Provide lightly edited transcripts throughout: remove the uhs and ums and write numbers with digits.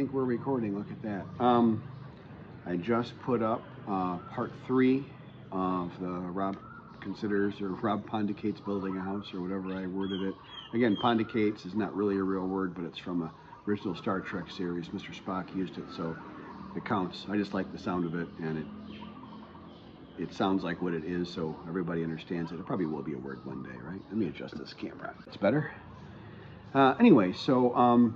think we're recording. Look at that. I just put up part 3 of the Robb Pondicates Building a House, or whatever I worded it. Again, Pondicates is not really a real word, but it's from a original Star Trek series. Mr. Spock used it, so it counts. I just like the sound of it, and it sounds like what it is, so everybody understands it. It probably will be a word one day, right? Let me adjust this camera. It's better. Anyway, so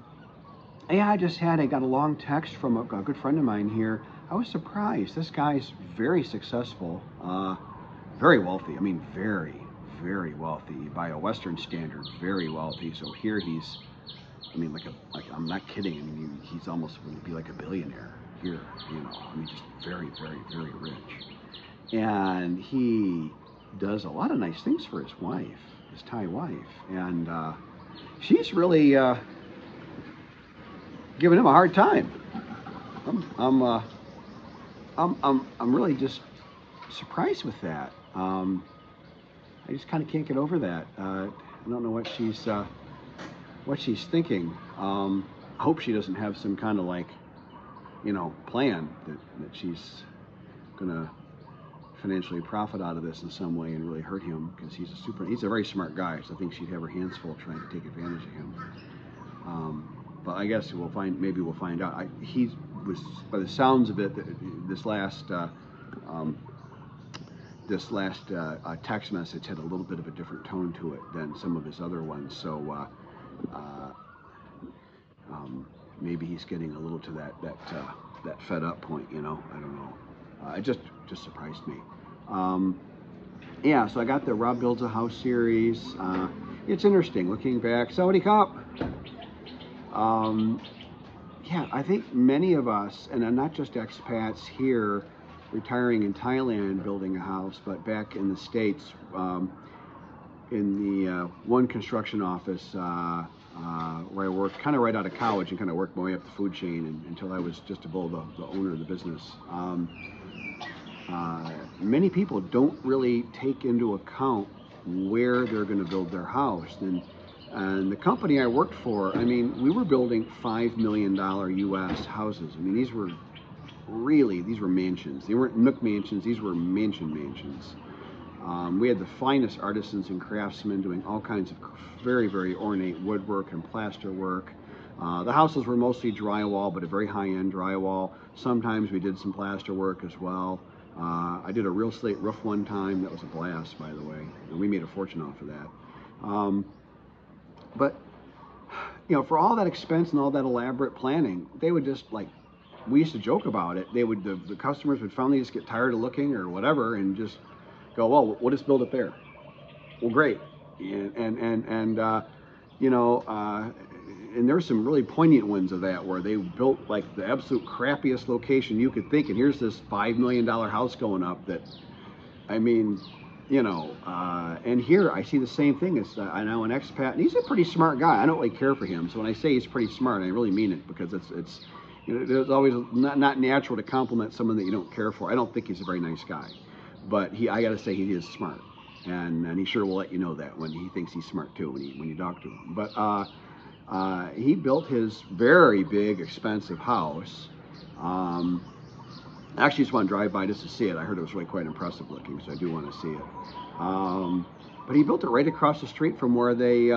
yeah, I got a long text from a good friend of mine here. I was surprised. This guy's very successful, very wealthy. I mean, very, very wealthy by a Western standard. Very wealthy. So here he's, I mean, like I'm not kidding. I mean, he's almost going to be like a billionaire here. You know, I mean, just very, very, very rich. And he does a lot of nice things for his wife, his Thai wife, and she's really giving him a hard time. I'm really just surprised with that. I just kind of can't get over that. I don't know what she's thinking. I hope she doesn't have some kind of, like, you know, plan that she's gonna financially profit out of this in some way and really hurt him, because he's a very smart guy. So I think she'd have her hands full trying to take advantage of him. But I guess maybe we'll find out. He was, by the sounds of it, this last text message had a little bit of a different tone to it than some of his other ones. So maybe he's getting a little to that fed up point. You know, I don't know. It just surprised me. Yeah, so I got the Robb Builds a House series. It's interesting looking back. Saudi Cup. Yeah, I think many of us, and not just expats here, retiring in Thailand, building a house, but back in the States, in the one construction office where I worked, kind of right out of college, and kind of worked my way up the food chain until I was just above the owner of the business. Many people don't really take into account where they're going to build their house. And the company I worked for, I mean, we were building $5 million US houses. I mean, these were mansions. They weren't nook mansions, these were mansions. We had the finest artisans and craftsmen doing all kinds of very, very ornate woodwork and plaster work. The houses were mostly drywall, but a very high-end drywall. Sometimes we did some plaster work as well. I did a real slate roof one time. That was a blast, by the way, and we made a fortune off of that. But, you know, for all that expense and all that elaborate planning, they would just, like, we used to joke about it. The customers would finally just get tired of looking or whatever and just go, well, we'll just build it there. Well, great. And you know, and there's some really poignant ones of that where they built like the absolute crappiest location you could think, and here's this $5 million house going up that, I mean, you know, and here I see the same thing. I know an expat, and he's a pretty smart guy. I don't really care for him, so when I say he's pretty smart, I really mean it, because it's you know, it's always not natural to compliment someone that you don't care for. I don't think he's a very nice guy, but I got to say he is smart, and he sure will let you know that when he thinks he's smart too, when you talk to him. But he built his very big, expensive house. I actually just want to drive by just to see it. I heard it was really quite impressive looking, so I do want to see it. But he built it right across the street from where they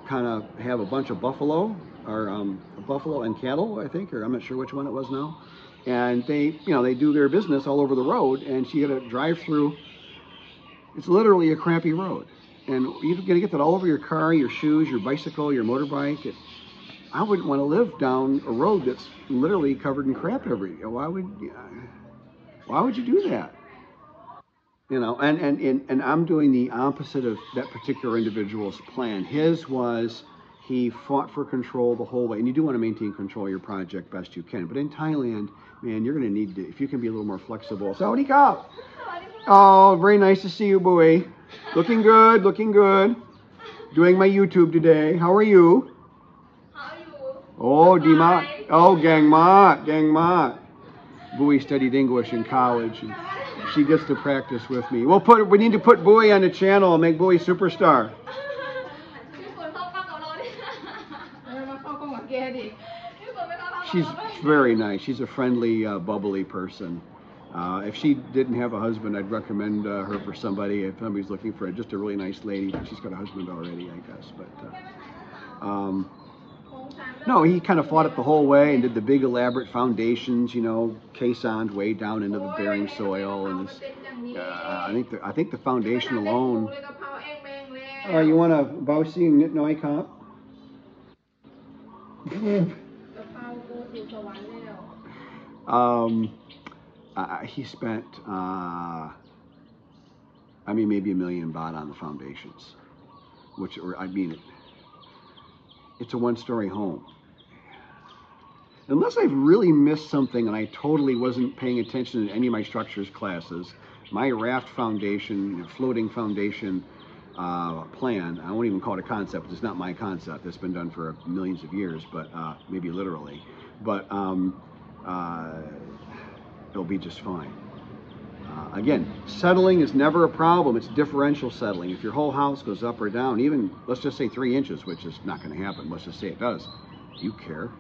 kind of have a bunch of buffalo, or buffalo and cattle, I think, or I'm not sure which one it was now. And they, you know, they do their business all over the road, and so you got to drive through. It's literally a crappy road, and you're going to get that all over your car, your shoes, your bicycle, your motorbike. I wouldn't want to live down a road that's literally covered in crap why would you do that? You know, and I'm doing the opposite of that particular individual's plan. His was, he fought for control the whole way, and you do want to maintain control of your project best you can. But in Thailand, man, you're going to need to, if you can be a little more flexible. Sawadee Ka! Oh, very nice to see you, boy. Looking good, looking good. Doing my YouTube today. How are you? Oh, Dimat. Oh, Gang Mat. Bowie studied English in college, and she gets to practice with me. We need to put Bowie on the channel and make Bowie superstar. she's very nice. She's a friendly, bubbly person. If she didn't have a husband, I'd recommend her for somebody. If somebody's looking for just a really nice lady, but she's got a husband already, I guess. But no, he kind of fought it the whole way and did the big elaborate foundations, you know, caissoned way down into the bearing soil, and this, I think the foundation alone. You want a Bousey and Nitnoy comp? He spent, I mean, maybe $1 million baht on the foundations, which, or I mean, it's a one-story home. Unless I've really missed something and I totally wasn't paying attention in any of my structures classes, my raft foundation, you know, floating foundation plan, I won't even call it a concept, it's not my concept, it's been done for millions of years, but maybe literally, but it'll be just fine. Again, settling is never a problem, it's differential settling. If your whole house goes up or down, even, let's just say 3 inches, which is not going to happen, let's just say it does, do you care?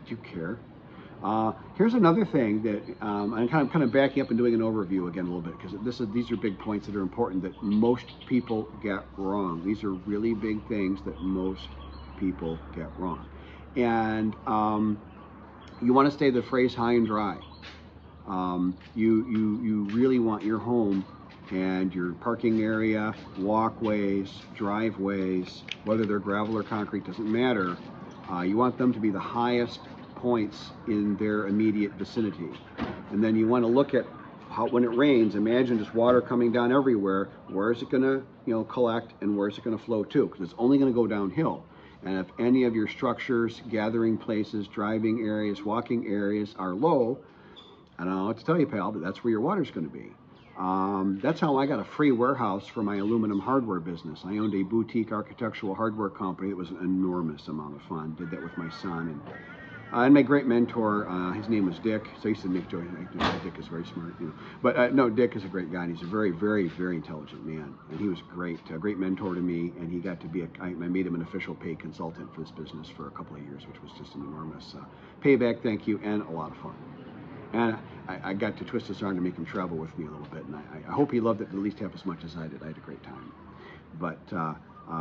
Do you care? Here's another thing that I'm kind of backing up and doing an overview again a little bit, because these are big points that are important that most people get wrong. These are really big things that most people get wrong. And you want to stay the phrase high and dry. You really want your home and your parking area, walkways, driveways, whether they're gravel or concrete, doesn't matter. You want them to be the highest points in their immediate vicinity. And then you want to look at how, when it rains, imagine just water coming down everywhere. Where is it going to, you know, collect, and where is it going to flow to? Because it's only going to go downhill. And if any of your structures, gathering places, driving areas, walking areas are low, I don't know what to tell you, pal, but that's where your water's going to be. That's how I got a free warehouse for my aluminum hardware business. I owned a boutique architectural hardware company. It was an enormous amount of fun. Did that with my son. And my great mentor, his name was Dick. So I used to make jokes. Dick is very smart, you know. But no, Dick is a great guy. And he's a very, very, very intelligent man. And he was great, a great mentor to me. And he got to be, I made him an official paid consultant for this business for a couple of years, which was just an enormous payback, thank you, and a lot of fun. And I got to twist his arm to make him travel with me a little bit, and I hope he loved it at least half as much as I did. I had a great time. But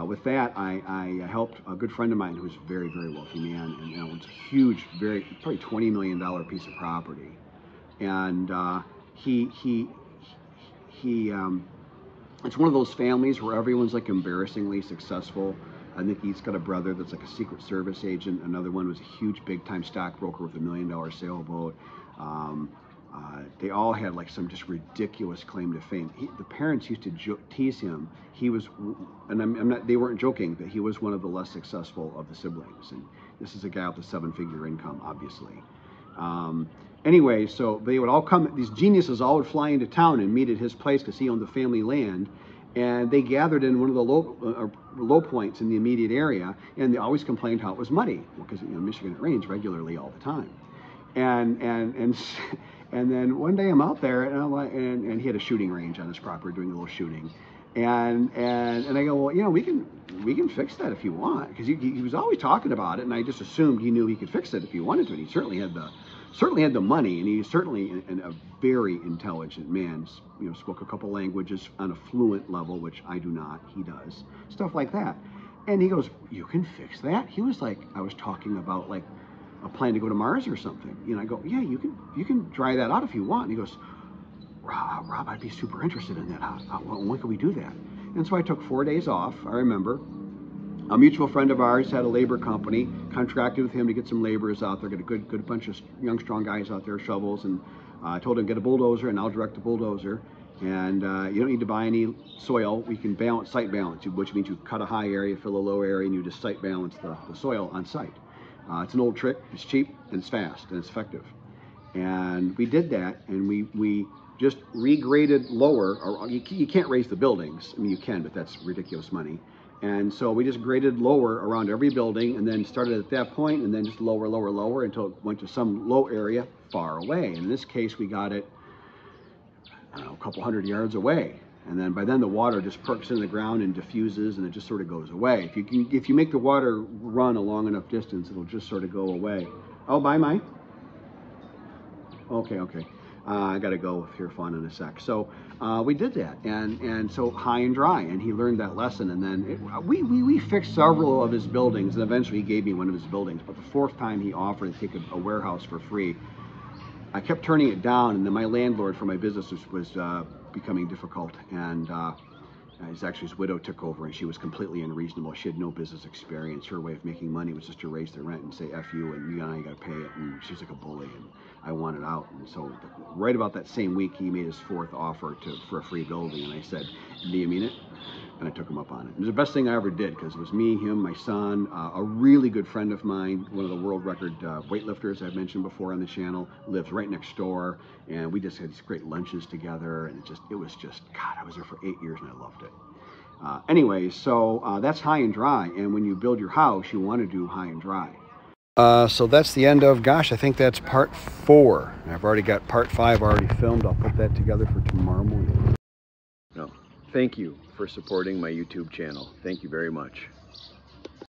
with that, I helped a good friend of mine who was a very, very wealthy man, and owns a huge, probably $20 million piece of property. And it's one of those families where everyone's like embarrassingly successful. I think he's got a brother that's like a Secret Service agent. Another one was a huge, big-time stockbroker with $1 million sailboat. They all had like some just ridiculous claim to fame. The parents used to tease him. He was, and they weren't joking, that he was one of the less successful of the siblings. And this is a guy with a 7-figure income, obviously. Anyway, so they would all come, these geniuses all would fly into town and meet at his place because he owned the family land. And they gathered in one of the low points in the immediate area, and they always complained how it was muddy, because you know, Michigan, it rains regularly all the time. And then one day I'm out there, and I'm like, and he had a shooting range on his property, doing a little shooting, and I go, well, you know, we can fix that if you want, because he was always talking about it, and I just assumed he knew he could fix it if he wanted to. And he certainly had the money, and he's certainly a very intelligent man. You know, spoke a couple languages on a fluent level, which I do not. He does, stuff like that. And he goes, you can fix that? He was like, I was talking about like a plan to go to Mars or something. You know, I go, yeah, you can dry that out if you want. And he goes, Rob, I'd be super interested in that. When can we do that? And so I took 4 days off. I remember a mutual friend of ours had a labor company, contracted with him to get some laborers out there, get a good bunch of young, strong guys out there, shovels, and I told him, get a bulldozer, and I'll direct the bulldozer. And you don't need to buy any soil. We can site balance, which means you cut a high area, fill a low area, and you just site balance the soil on site. It's an old trick, it's cheap, and it's fast, and it's effective. And we did that, and we just regraded lower, or you can't raise the buildings. I mean, you can, but that's ridiculous money. And so we just graded lower around every building, and then started at that point, and then just lower, lower, lower, until it went to some low area far away. And in this case, we got it, I don't know, a couple hundred yards away. And then by then the water just perks in the ground and diffuses, and it just sort of goes away. If you make the water run a long enough distance, it'll just sort of go away. Oh, buy mine? Okay, okay. I got to go with your fun in a sec. So we did that, and so high and dry, and he learned that lesson. And then we fixed several of his buildings, and eventually he gave me one of his buildings. But the fourth time he offered to take a warehouse for free, I kept turning it down, and then my landlord for my business was becoming difficult, and his widow took over, and she was completely unreasonable. She had no business experience. Her way of making money was just to raise the rent and say "F you," and you and I got to pay it. And she's like a bully, and I wanted out. And so, right about that same week, he made his fourth offer for a free building, and I said, "Do you mean it?" And I took him up on it. It was the best thing I ever did because it was me, him, my son, a really good friend of mine, one of the world record weightlifters I've mentioned before on the channel, lives right next door, and we just had these great lunches together, and it was just, God, I was there for 8 years and I loved it. Anyway, so that's high and dry, and when you build your house, you want to do high and dry. So that's the end of, gosh, I think that's part 4. I've already got part 5 already filmed. I'll put that together for tomorrow morning. No, thank you for supporting my YouTube channel. Thank you very much.